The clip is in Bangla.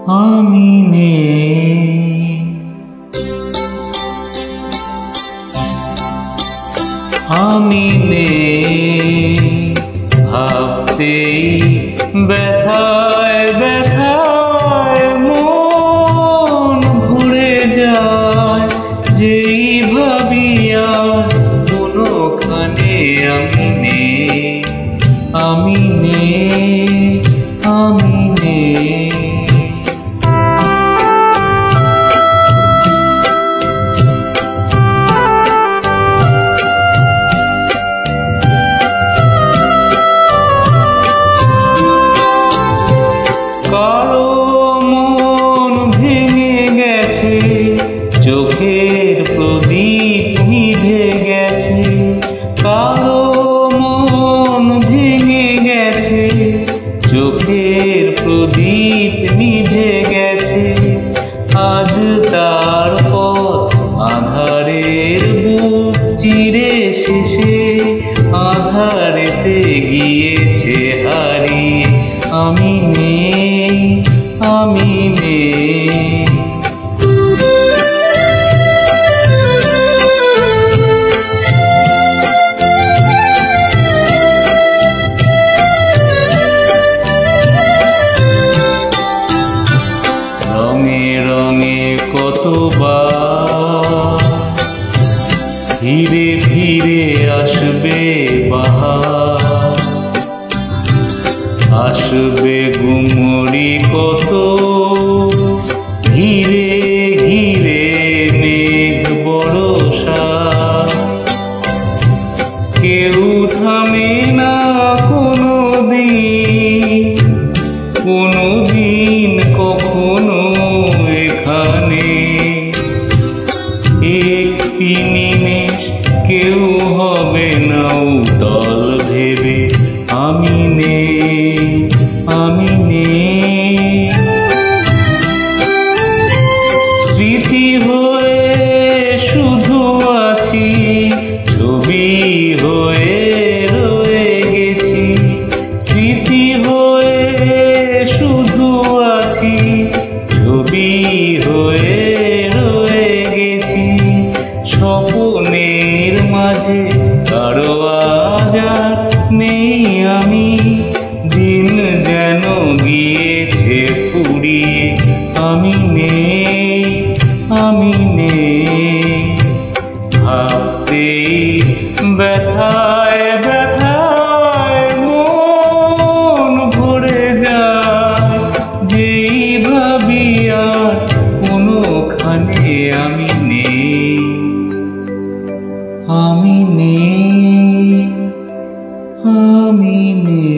আমি নেই। আমি নেই ভাবতেই ব্যথায় ব্যথায় মন ভরে যায়। যেই ভাবি আর কোনোখানে আমি নেই। আমি নেই, আমি নেই। কারো মন ভেঙে গেছে, চোখের প্রদীপ নিভে গেছে। কারো মন ভেঙে গেছে, চোখের প্রদীপ নিভে গেছে। আজ তার পথ আঁধারের বুক চিরে শেষে আঁধারেতে গিয়েছে হারিয়ে। আমি নেই, আমি নেই। রঙে রঙে কতবার ফিরে ফিরে আসবে বাহার। আসবে গুমরি কত ঘিরে ঘিরে মেঘ বরষা। কেউ থামে না কোনোদিন, কোনোদিন কখনো এখানে। একটি নিমেষ কেউ হবে না উতল ভেবে। আমি নেই, আমি নেই। স্মৃতি হয়ে শুধু আছি, ছবি হয়ে রয়ে গেছি। স্মৃতি হয়ে শুধু আছি, ছবি হয়ে রয়ে গেছি। স্বপ্নের মাঝে কারো আজ আর নেই আমি। দিন যেন গিয়েছে ফুরিয়ে। আমি নেই, আমি নেই। ভাবতেই ব্যথায় ব্যথায় মন ভরে যায়। যেই ভাবি আর কোনোখানে আমি নেই। আমি নেই, আমি নেই।